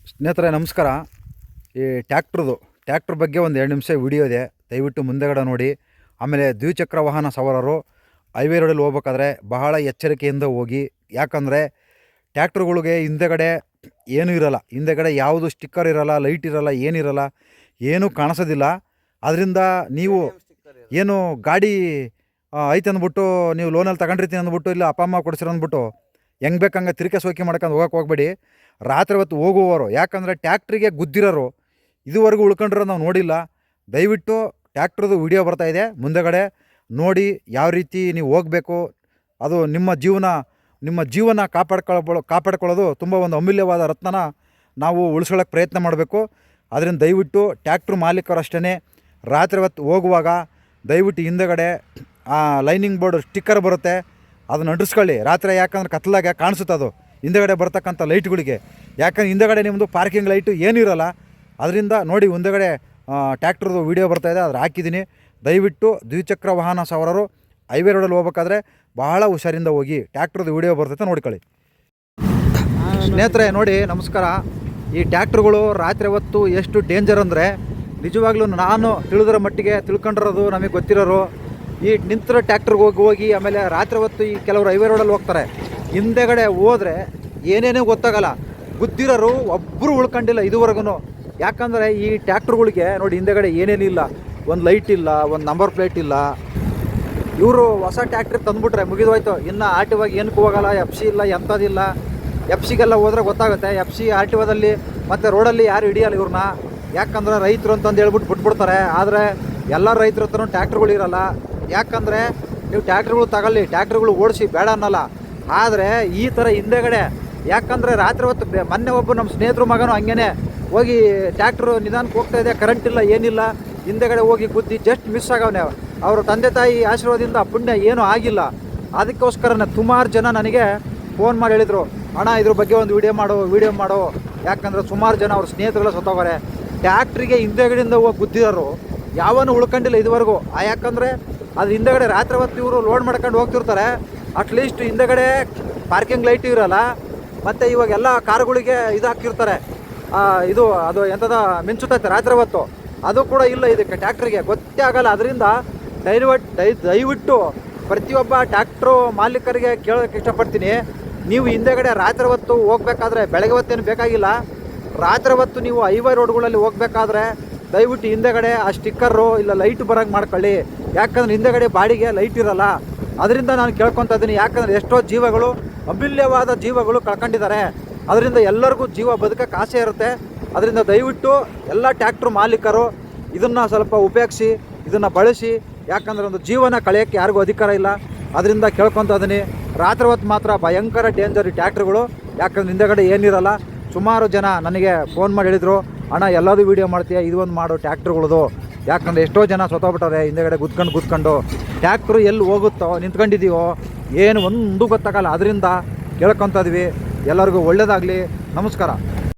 ಸ್ನೇಹಿತರೆ ನಮಸ್ಕಾರ. ಈ ಟ್ಯಾಕ್ಟ್ರ್ ಬಗ್ಗೆ ಒಂದು 2 ನಿಮಿಷ ವಿಡಿಯೋ ಇದೆ, ದಯವಿಟ್ಟು ಮುಂದೆಗಡೆ ನೋಡಿ. ಆಮೇಲೆ ದ್ವಿಚಕ್ರ ವಾಹನ ಸವಾರರು ಹೈವೇ ರೋಡಲ್ಲಿ ಹೋಗ್ಬೇಕಾದ್ರೆ ಬಹಳ ಎಚ್ಚರಿಕೆಯಿಂದ ಹೋಗಿ. ಯಾಕಂದರೆ ಟ್ಯಾಕ್ಟ್ರುಗಳಿಗೆ ಹಿಂದೆಗಡೆ ಏನೂ ಇರೋಲ್ಲ, ಹಿಂದೆಗಡೆ ಯಾವುದು ಸ್ಟಿಕ್ಕರ್ ಇರೋಲ್ಲ, ಲೈಟ್ ಇರೋಲ್ಲ, ಏನಿರೋಲ್ಲ, ಏನೂ ಕಾಣಿಸೋದಿಲ್ಲ. ಅದರಿಂದ ನೀವು ಏನು ಗಾಡಿ ಐತೆ ಅಂದ್ಬಿಟ್ಟು ನೀವು ಲೋನಲ್ಲಿ ತಗೊಂಡಿರ್ತೀನಿ ಅಂದ್ಬಿಟ್ಟು ಇಲ್ಲ ಅಪ್ಪ ಅಮ್ಮ ಕೊಡಿಸಿರೋ ಅಂದ್ಬಿಟ್ಟು ಹೆಂಗೆ ಬೇಕಂಗೆ ತಿರುಕೆ ಸೋಕಿ ಮಾಡ್ಕೊಂಡು ಹೋಗೋಕೆ ಹೋಗ್ಬೇಡಿ. ರಾತ್ರಿ ಹೊತ್ತು ಹೋಗುವವರು, ಯಾಕಂದರೆ ಟ್ಯಾಕ್ಟ್ರಿಗೆ ಗುದ್ದಿರೋರು ಇದುವರೆಗೂ ಉಳ್ಕೊಂಡಿರೋ ನಾವು ನೋಡಿಲ್ಲ. ದಯವಿಟ್ಟು ಟ್ಯಾಕ್ಟ್ರದ್ದು ವಿಡಿಯೋ ಬರ್ತಾಯಿದೆ, ಮುಂದೆಗಡೆ ನೋಡಿ ಯಾವ ರೀತಿ ನೀವು ಹೋಗಬೇಕು. ಅದು ನಿಮ್ಮ ಜೀವನ ಕಾಪಾಡ್ಕೊಳ್ಳೋದು ತುಂಬ ಒಂದು ಅಮೂಲ್ಯವಾದ ರತ್ನನ ನಾವು ಉಳಿಸ್ಕೊಳ್ಳೋಕೆ ಪ್ರಯತ್ನ ಮಾಡಬೇಕು. ಅದರಿಂದ ದಯವಿಟ್ಟು ಟ್ಯಾಕ್ಟ್ರ್ ಮಾಲೀಕರು ಅಷ್ಟೇ ರಾತ್ರಿ ಹೊತ್ತು ಹೋಗುವಾಗ ದಯವಿಟ್ಟು ಹಿಂದೆಗಡೆ ಲೈನಿಂಗ್ ಬೋರ್ಡ್ ಸ್ಟಿಕ್ಕರ್ ಬರುತ್ತೆ, ಅದನ್ನು ಅಂಟಿಸ್ಕೊಳ್ಳಿ ರಾತ್ರಿ. ಯಾಕಂದ್ರೆ ಕತ್ಲಾಗೆ ಕಾಣಿಸುತ್ತೆ ಅದು ಹಿಂದೆಗಡೆ ಬರ್ತಕ್ಕಂಥ ಲೈಟ್ಗಳಿಗೆ. ಯಾಕಂದ್ರೆ ಹಿಂದೆಗಡೆ ನಿಮ್ಮದು ಪಾರ್ಕಿಂಗ್ ಲೈಟು ಏನೂ ಇರೋಲ್ಲ. ಅದರಿಂದ ನೋಡಿ ಮುಂದೆಗಡೆ ಟ್ಯಾಕ್ಟ್ರದ್ದು ವೀಡಿಯೋ ಬರ್ತಾಯಿದೆ, ಅದ್ರ ಹಾಕಿದ್ದೀನಿ. ದಯವಿಟ್ಟು ದ್ವಿಚಕ್ರ ವಾಹನ ಸವಾರರು ಹೈವೇ ರೋಡಲ್ಲಿ ಹೋಗ್ಬೇಕಾದ್ರೆ ಬಹಳ ಹುಷಾರಿಂದ ಹೋಗಿ. ಟ್ಯಾಕ್ಟ್ರದ್ದು ವೀಡಿಯೋ ಬರ್ತೈತೆ ನೋಡ್ಕೊಳ್ಳಿ. ಸ್ನೇಹಿತರೆ ನೋಡಿ ನಮಸ್ಕಾರ. ಈ ಟ್ಯಾಕ್ಟ್ರುಗಳು ರಾತ್ರಿ ಹೊತ್ತು ಎಷ್ಟು ಡೇಂಜರ್ ಅಂದರೆ ನಿಜವಾಗ್ಲೂ ನಾನು ತಿಳಿದಿರೋ ಮಟ್ಟಿಗೆ ತಿಳ್ಕೊಂಡಿರೋದು, ನಮಗೆ ಗೊತ್ತಿರೋರು, ಈ ನಿಂತಿರೋ ಟ್ಯಾಕ್ಟ್ರಿಗೆ ಹೋಗಿ ಆಮೇಲೆ ರಾತ್ರಿ ಹೊತ್ತು ಈ ಕೆಲವರು ಹೈವೇ ರೋಡಲ್ಲಿ ಹೋಗ್ತಾರೆ. ಹಿಂದೆಗಡೆ ಹೋದರೆ ಏನೇನೂ ಗೊತ್ತಾಗಲ್ಲ. ಗುದ್ದಿರೋರು ಒಬ್ಬರು ಉಳ್ಕೊಂಡಿಲ್ಲ ಇದುವರೆಗೂ. ಯಾಕಂದರೆ ಈ ಟ್ಯಾಕ್ಟ್ರುಗಳಿಗೆ ನೋಡಿ ಹಿಂದೆಗಡೆ ಏನೇನಿಲ್ಲ, ಒಂದು ಲೈಟ್ ಇಲ್ಲ, ಒಂದು ನಂಬರ್ ಪ್ಲೇಟ್ ಇಲ್ಲ. ಇವರು ಹೊಸ ಟ್ಯಾಕ್ಟ್ರಿಗೆ ತಂದುಬಿಟ್ರೆ ಮುಗಿದೋಯ್ತು, ಇನ್ನು ಆರ್ ಟಿ ಒಗೆ ಏನಕ್ಕೂ ಹೋಗಲ್ಲ. ಎಫ್ ಸಿ ಇಲ್ಲ, ಎಂಥದಿಲ್ಲ. ಎಫ್ ಸಿಗೆಲ್ಲ ಹೋದರೆ ಗೊತ್ತಾಗುತ್ತೆ. ಎಫ್ ಸಿ ಆರ್ ಟಿ ಒದಲ್ಲಿ ಮತ್ತು ರೋಡಲ್ಲಿ ಯಾರು ಹಿಡಿಯಲ್ಲ ಇವ್ರನ್ನ. ಯಾಕಂದರೆ ರೈತರು ಅಂತಂದು ಹೇಳ್ಬಿಟ್ಟು ಬಿಟ್ಬಿಡ್ತಾರೆ. ಆದರೆ ಎಲ್ಲ ರೈತರ ಹತ್ರನೂ ಟ್ಯಾಕ್ಟ್ರುಗಳು ಇರೋಲ್ಲ. ಯಾಕಂದರೆ ನೀವು ಟ್ಯಾಕ್ಟ್ರುಗಳು ತಗೊಳ್ಳಿ, ಟ್ಯಾಕ್ಟ್ರುಗಳು ಓಡಿಸಿ ಬೇಡ ಅನ್ನಲ್ಲ. ಆದರೆ ಈ ಥರ ಹಿಂದೆಗಡೆ, ಯಾಕಂದರೆ ರಾತ್ರಿ ಹೊತ್ತು ಮೊನ್ನೆ ಒಬ್ಬ ನಮ್ಮ ಸ್ನೇಹಿತರು ಮಗನೂ ಹಂಗೇ ಹೋಗಿ ಟ್ಯಾಕ್ಟ್ರು ನಿಧಾನಕ್ಕೆ ಹೋಗ್ತಾಯಿದೆ, ಕರೆಂಟ್ ಇಲ್ಲ, ಏನಿಲ್ಲ, ಹಿಂದೆಗಡೆ ಹೋಗಿ ಗುದ್ದಿ ಜಸ್ಟ್ ಮಿಸ್ ಆಗವನೆ. ಅವರು ತಂದೆ ತಾಯಿ ಆಶೀರ್ವಾದದಿಂದ ಪುಣ್ಯ ಏನೂ ಆಗಿಲ್ಲ. ಅದಕ್ಕೋಸ್ಕರನೇ ಸುಮಾರು ಜನ ನನಗೆ ಫೋನ್ ಮಾಡಿ ಹೇಳಿದರು, ಅಣ್ಣ ಇದ್ರ ಬಗ್ಗೆ ಒಂದು ವಿಡಿಯೋ ಮಾಡು. ಯಾಕಂದರೆ ಸುಮಾರು ಜನ ಅವ್ರ ಸ್ನೇಹಿತರುಗಳು ಸತ್ತೋಗಾರೆ. ಟ್ಯಾಕ್ಟ್ರಿಗೆ ಹಿಂದೆಗಡೆಯಿಂದ ಹೋಗಿ ಗುದ್ದಿರೋರು ಯಾವನೂ ಉಳ್ಕೊಂಡಿಲ್ಲ ಇದುವರೆಗೂ. ಯಾಕಂದರೆ ಅದು ಹಿಂದೆಗಡೆ ರಾತ್ರಿ ಹೊತ್ತು ಇವರು ಲೋಡ್ ಮಾಡ್ಕೊಂಡು ಹೋಗ್ತಿರ್ತಾರೆ. ಅಟ್ಲೀಸ್ಟ್ ಹಿಂದೆಗಡೆ ಪಾರ್ಕಿಂಗ್ ಲೈಟು ಇರೋಲ್ಲ. ಮತ್ತು ಇವಾಗೆಲ್ಲ ಕಾರುಗಳಿಗೆ ಇದು ಹಾಕಿರ್ತಾರೆ, ಅದು ಎಂಥದ ಮಿಂಚುತ್ತೈತೆ ರಾತ್ರಿ ಹೊತ್ತು, ಅದು ಕೂಡ ಇಲ್ಲ ಇದಕ್ಕೆ ಟ್ಯಾಕ್ಟ್ರಿಗೆ, ಗೊತ್ತೇ ಆಗಲ್ಲ. ಅದರಿಂದ ದಯವಿಟ್ಟು ಪ್ರತಿಯೊಬ್ಬ ಟ್ಯಾಕ್ಟ್ರು ಮಾಲೀಕರಿಗೆ ಕೇಳೋಕ್ಕೆ ಇಷ್ಟಪಡ್ತೀನಿ, ನೀವು ಹಿಂದೆಗಡೆ ರಾತ್ರಿ ಹೊತ್ತು ಹೋಗ್ಬೇಕಾದ್ರೆ, ಬೆಳಗ್ಗೆ ಹೊತ್ತೇನು ಬೇಕಾಗಿಲ್ಲ, ರಾತ್ರಿ ಹೊತ್ತು ನೀವು ಹೈವೇ ರೋಡ್ಗಳಲ್ಲಿ ಹೋಗ್ಬೇಕಾದ್ರೆ ದಯವಿಟ್ಟು ಹಿಂದೆಗಡೆ ಆ ಸ್ಟಿಕ್ಕರು ಇಲ್ಲ ಲೈಟ್ ಬರೋಂಗೆ ಮಾಡ್ಕೊಳ್ಳಿ. ಯಾಕಂದ್ರೆ ಹಿಂದೆಗಡೆ ಬಾಡಿಗೆ ಲೈಟ್ ಇರೋಲ್ಲ. ಅದರಿಂದ ನಾನು ಕೇಳ್ಕೊತಾ ಇದ್ದೀನಿ. ಯಾಕಂದರೆ ಎಷ್ಟೋ ಜೀವಗಳು, ಅಮೂಲ್ಯವಾದ ಜೀವಗಳು ಕಳ್ಕೊಂಡಿದ್ದಾರೆ. ಅದರಿಂದ ಎಲ್ಲರಿಗೂ ಜೀವ ಬದುಕೋಕ್ಕೆ ಆಸೆ ಇರುತ್ತೆ. ಅದರಿಂದ ದಯವಿಟ್ಟು ಎಲ್ಲ ಟ್ಯಾಕ್ಟ್ರು ಮಾಲೀಕರು ಇದನ್ನು ಸ್ವಲ್ಪ ಉಪಯೋಗಿಸಿ, ಇದನ್ನು ಬಳಸಿ. ಯಾಕಂದರೆ ಒಂದು ಜೀವನ ಕಳೆಯೋಕ್ಕೆ ಯಾರಿಗೂ ಅಧಿಕಾರ ಇಲ್ಲ. ಅದರಿಂದ ಕೇಳ್ಕೊತಾ ಇದ್ದೀನಿ. ರಾತ್ರಿ ಹೊತ್ತು ಮಾತ್ರ ಭಯಂಕರ ಡೇಂಜರ್ ಈ ಟ್ಯಾಕ್ಟ್ರುಗಳು. ಯಾಕಂದ್ರೆ ಹಿಂದೆಗಡೆ ಏನಿರಲ್ಲ. ಸುಮಾರು ಜನ ನನಗೆ ಫೋನ್ ಮಾಡಿ ಹೇಳಿದರು, ಅಣ್ಣ ಎಲ್ಲದೂ ವೀಡಿಯೋ ಮಾಡ್ತೀಯ, ಇದು ಒಂದು ಮಾಡು ಟ್ಯಾಕ್ಟ್ರುಗಳದು. ಯಾಕಂದರೆ ಎಷ್ಟೋ ಜನ ಸತ್ತೋಗ್ಬಿಟ್ಟಾರೆ ಹಿಂದೆಗಡೆ ಗುದ್ಕೊಂಡು. ಟ್ಯಾಕ್ಟ್ರು ಎಲ್ಲಿ ಹೋಗುತ್ತೋ, ನಿಂತ್ಕೊಂಡಿದ್ದೀವೋ ಏನು ಒಂದು ಗೊತ್ತಾಗಲ್ಲ. ಅದರಿಂದ ಕೇಳ್ಕೊತಾ ಇದ್ವಿ. ಎಲ್ಲರಿಗೂ ಒಳ್ಳೆಯದಾಗಲಿ. ನಮಸ್ಕಾರ.